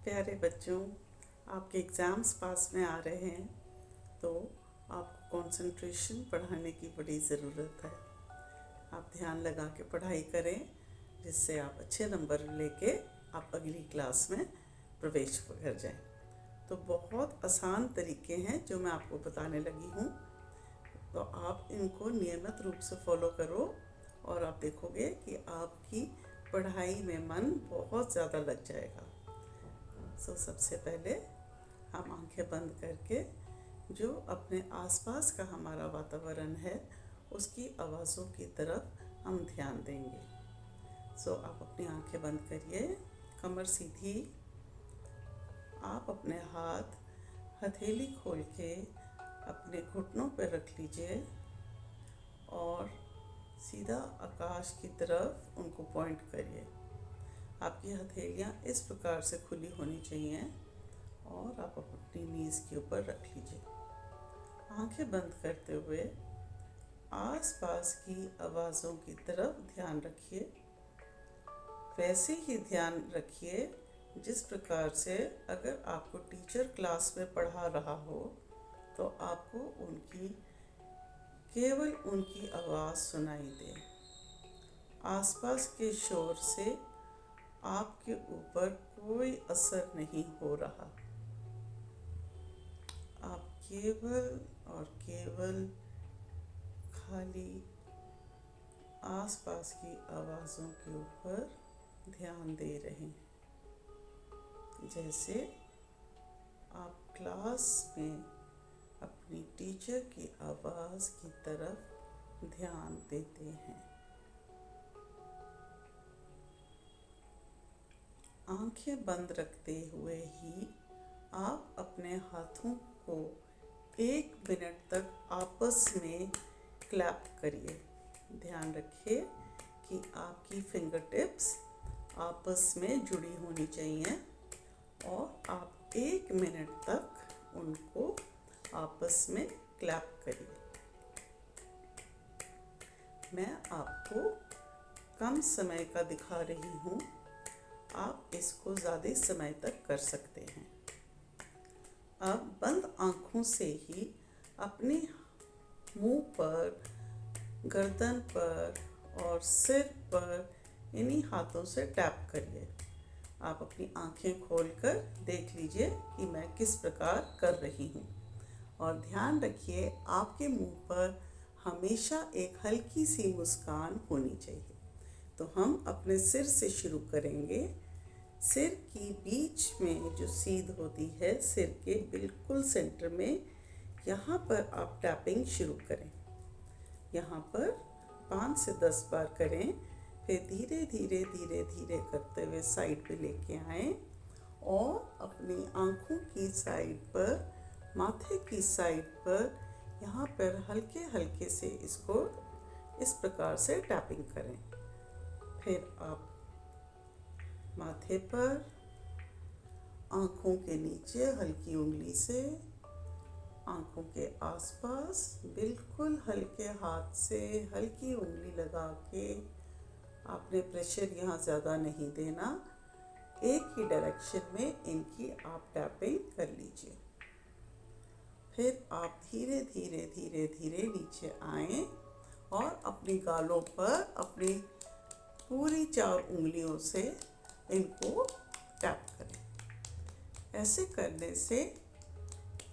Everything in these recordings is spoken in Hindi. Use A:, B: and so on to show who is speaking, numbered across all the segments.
A: प्यारे बच्चों, आपके एग्ज़ाम्स पास में आ रहे हैं तो आपको कंसंट्रेशन बढ़ाने की बड़ी ज़रूरत है। आप ध्यान लगा के पढ़ाई करें जिससे आप अच्छे नंबर लेके आप अगली क्लास में प्रवेश कर जाएं। तो बहुत आसान तरीके हैं जो मैं आपको बताने लगी हूँ, तो आप इनको नियमित रूप से फॉलो करो और आप देखोगे कि आपकी पढ़ाई में मन बहुत ज़्यादा लग जाएगा। सबसे पहले हम आंखें बंद करके जो अपने आसपास का हमारा वातावरण है उसकी आवाज़ों की तरफ हम ध्यान देंगे। आप अपनी आंखें बंद करिए, कमर सीधी, आप अपने हाथ हथेली खोल के अपने घुटनों पर रख लीजिए और सीधा आकाश की तरफ उनको पॉइंट करिए। आपकी हथेलियाँ इस प्रकार से खुली होनी चाहिए और आप अपनी नीज़ के ऊपर रख लीजिए। आंखें बंद करते हुए आसपास की आवाज़ों की तरफ ध्यान रखिए। वैसे ही ध्यान रखिए जिस प्रकार से अगर आपको टीचर क्लास में पढ़ा रहा हो तो आपको केवल उनकी आवाज़ सुनाई दे। आसपास के शोर से आपके ऊपर कोई असर नहीं हो रहा। आप केवल और केवल खाली आसपास की आवाज़ों के ऊपर ध्यान दे रहे हैं, जैसे आप क्लास में अपनी टीचर की आवाज़ की तरफ ध्यान देते हैं। आंखें बंद रखते हुए ही आप अपने हाथों को 1 मिनट तक आपस में क्लैप करिए। ध्यान रखिए कि आपकी फिंगर टिप्स आपस में जुड़ी होनी चाहिए और आप 1 मिनट तक उनको आपस में क्लैप करिए। मैं आपको कम समय का दिखा रही हूँ, आप इसको ज़्यादा समय तक कर सकते हैं। अब बंद आँखों से ही अपने मुंह पर, गर्दन पर और सिर पर इन्हीं हाथों से टैप करिए। आप अपनी आँखें खोलकर देख लीजिए कि मैं किस प्रकार कर रही हूँ और ध्यान रखिए आपके मुंह पर हमेशा एक हल्की सी मुस्कान होनी चाहिए। तो हम अपने सिर से शुरू करेंगे। सिर की बीच में जो सीध होती है, सिर के बिल्कुल सेंटर में, यहाँ पर आप टैपिंग शुरू करें। यहाँ पर 5 से 10 बार करें, फिर धीरे धीरे धीरे धीरे करते हुए साइड पे लेके आएं और अपनी आँखों की साइड पर, माथे की साइड पर, यहाँ पर हल्के हल्के से इसको इस प्रकार से टैपिंग करें। फिर आप माथे पर, आँखों के नीचे हल्की उंगली से, आँखों के आसपास बिल्कुल हल्के हाथ से हल्की उंगली लगा के, आपने प्रेशर यहाँ ज़्यादा नहीं देना, एक ही डायरेक्शन में इनकी आप टैपिंग कर लीजिए। फिर आप धीरे धीरे धीरे धीरे नीचे आएं और अपनी गालों पर अपनी पूरी 4 उंगलियों से इनको टैप करें। ऐसे करने से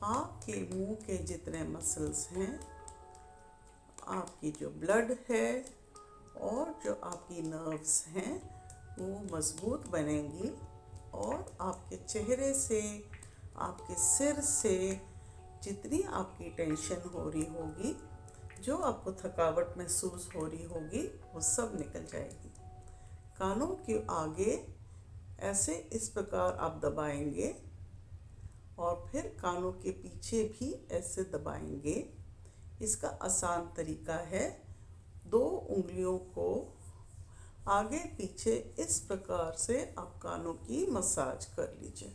A: आपके मुंह के जितने मसल्स हैं, आपकी जो ब्लड है और जो आपकी नर्व्स हैं वो मज़बूत बनेंगी और आपके चेहरे से, आपके सिर से जितनी आपकी टेंशन हो रही होगी, जो आपको थकावट महसूस हो रही होगी, वो सब निकल जाएगी। कानों के आगे ऐसे इस प्रकार आप दबाएंगे और फिर कानों के पीछे भी ऐसे दबाएंगे। इसका आसान तरीका है, 2 उंगलियों को आगे पीछे इस प्रकार से आप कानों की मसाज कर लीजिए।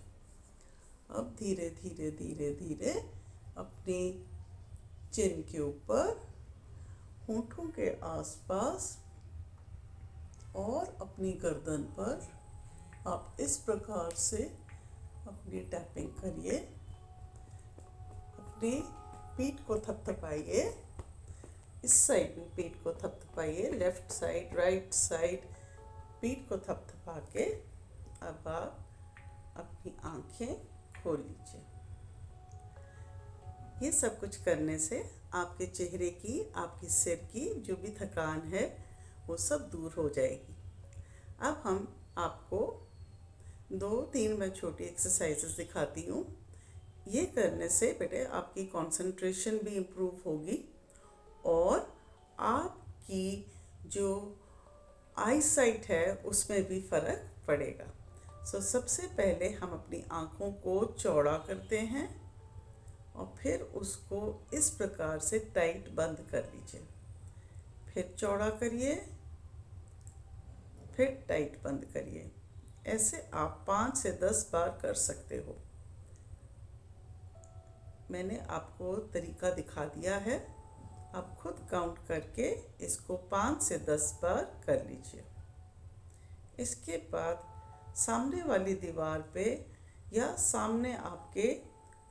A: अब धीरे धीरे धीरे धीरे अपनी चिन के ऊपर, होंठों के आसपास और अपनी गर्दन पर आप इस प्रकार से अपनी टैपिंग करिए, अपनी पीठ को थपथपाइए, इस साइड भी पीठ को थपथपाइए, लेफ्ट साइड राइट साइड पीठ को थपथपा के अब आप अपनी आंखें खोल लीजिए। ये सब कुछ करने से आपके चेहरे की, आपके सिर की जो भी थकान है वो सब दूर हो जाएगी। अब हम आपको 2-3 मैं छोटी एक्सरसाइजेस दिखाती हूँ। ये करने से बेटे आपकी कंसंट्रेशन भी इम्प्रूव होगी और आपकी जो आई साइट है उसमें भी फ़र्क पड़ेगा। सबसे पहले हम अपनी आँखों को चौड़ा करते हैं और फिर उसको इस प्रकार से टाइट बंद कर लीजिए। फिर चौड़ा करिए, फिर टाइट बंद करिए। ऐसे आप 5 से 10 बार कर सकते हो। मैंने आपको तरीका दिखा दिया है, आप खुद काउंट करके इसको 5 से 10 बार कर लीजिए। इसके बाद सामने वाली दीवार पे या सामने आपके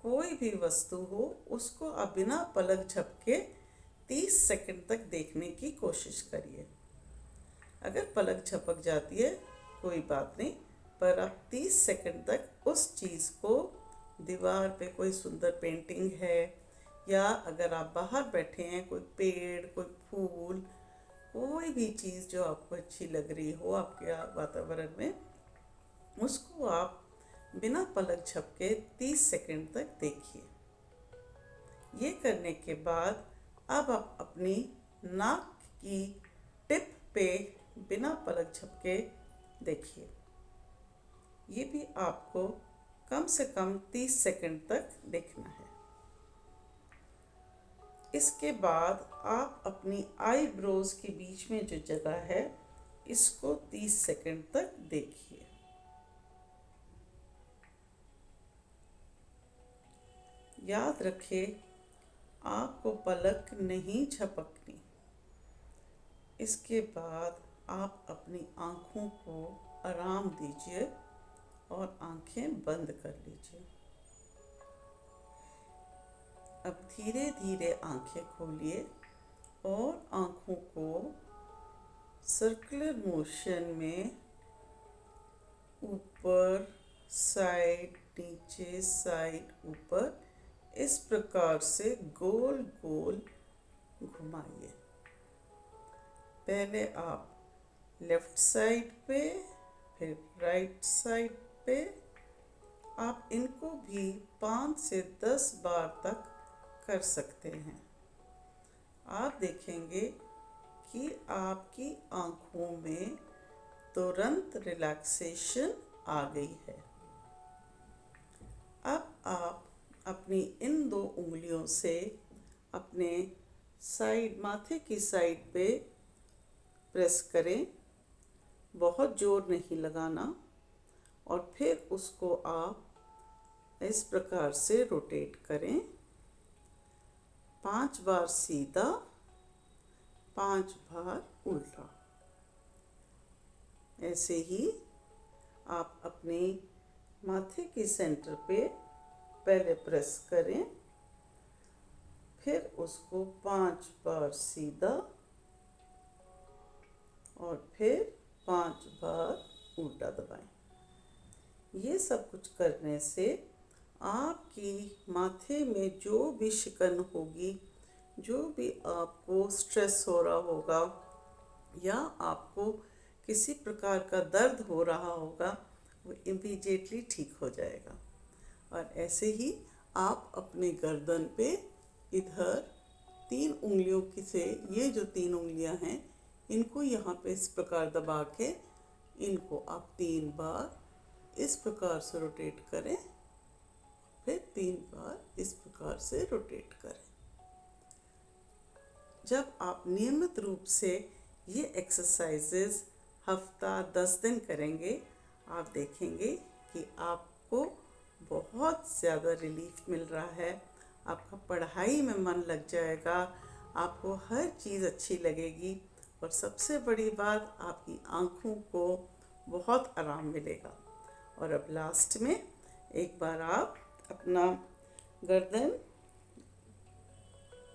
A: कोई भी वस्तु हो उसको आप बिना पलक झपके 30 सेकंड तक देखने की कोशिश करिए। अगर पलक झपक जाती है कोई बात नहीं, पर आप 30 सेकंड तक उस चीज़ को, दीवार पे कोई सुंदर पेंटिंग है या अगर आप बाहर बैठे हैं, कोई पेड़, कोई फूल, कोई भी चीज़ जो आपको अच्छी लग रही हो आपके वातावरण में, उसको आप बिना पलक झपके 30 सेकंड तक देखिए। ये करने के बाद अब आप अपनी नाक की टिप पे बिना पलक झपके देखिए। ये भी आपको कम से कम 30 सेकंड तक देखना है। इसके बाद आप अपनी आईब्रोज के बीच में जो जगह है इसको 30 सेकंड तक देखिए। याद रखें, आपको पलक नहीं झपकनी। इसके बाद आप अपनी आँखों को आराम दीजिए और आँखें बंद कर लीजिए। अब धीरे धीरे आँखें खोलिए और आँखों को सर्कुलर मोशन में ऊपर, साइड, नीचे, साइड, ऊपर, इस प्रकार से गोल गोल घुमाइए। पहले आप लेफ्ट साइड पे, फिर राइट साइड पे। आप इनको भी 5 से 10 बार तक कर सकते हैं। आप देखेंगे कि आपकी आँखों में तुरंत रिलैक्सेशन आ गई है। अब आप अपनी इन 2 उंगलियों से अपने साइड, माथे की साइड पे प्रेस करें, बहुत जोर नहीं लगाना, और फिर उसको आप इस प्रकार से रोटेट करें। 5 बार सीधा, 5 बार उल्टा। ऐसे ही आप अपने माथे के सेंटर पे पहले प्रेस करें, फिर उसको 5 बार सीधा और फिर 5 बार उल्टा दबाएं। ये सब कुछ करने से आपकी माथे में जो भी शिकन होगी, जो भी आपको स्ट्रेस हो रहा होगा या आपको किसी प्रकार का दर्द हो रहा होगा, वो इमीडिएटली ठीक हो जाएगा। और ऐसे ही आप अपने गर्दन पे इधर 3 उंगलियों की से, ये जो 3 उंगलियां हैं, इनको यहाँ पे इस प्रकार दबा के इनको आप 3 बार इस प्रकार से रोटेट करें, फिर 3 बार इस प्रकार से रोटेट करें। जब आप नियमित रूप से ये एक्सरसाइजेज हफ्ता 10 दिन करेंगे, आप देखेंगे कि आपको बहुत ज़्यादा रिलीफ मिल रहा है। आपका पढ़ाई में मन लग जाएगा, आपको हर चीज़ अच्छी लगेगी और सबसे बड़ी बात, आपकी आँखों को बहुत आराम मिलेगा। और अब लास्ट में एक बार आप अपना गर्दन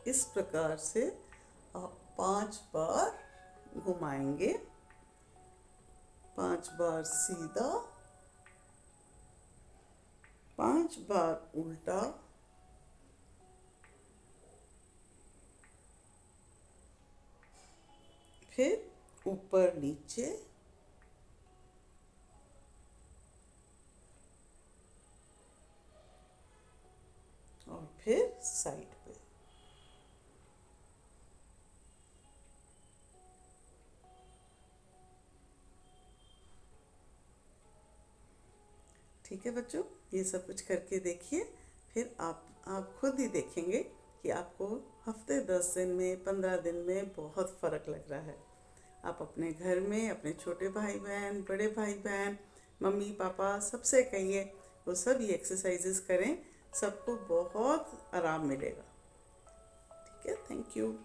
A: इस प्रकार से आप 5 बार घुमाएंगे, 5 बार सीधा, 5 बार उल्टा, फिर ऊपर नीचे, और फिर साइड पे। ठीक है बच्चों, ये सब कुछ करके देखिए, फिर आप खुद ही देखेंगे कि आपको हफ्ते 10 दिन में 15 दिन में बहुत फ़र्क लग रहा है। आप अपने घर में अपने छोटे भाई बहन, बड़े भाई बहन, मम्मी पापा सबसे कहिए वो सब ये एक्सरसाइजेस करें, सबको बहुत आराम मिलेगा। ठीक है, थैंक यू।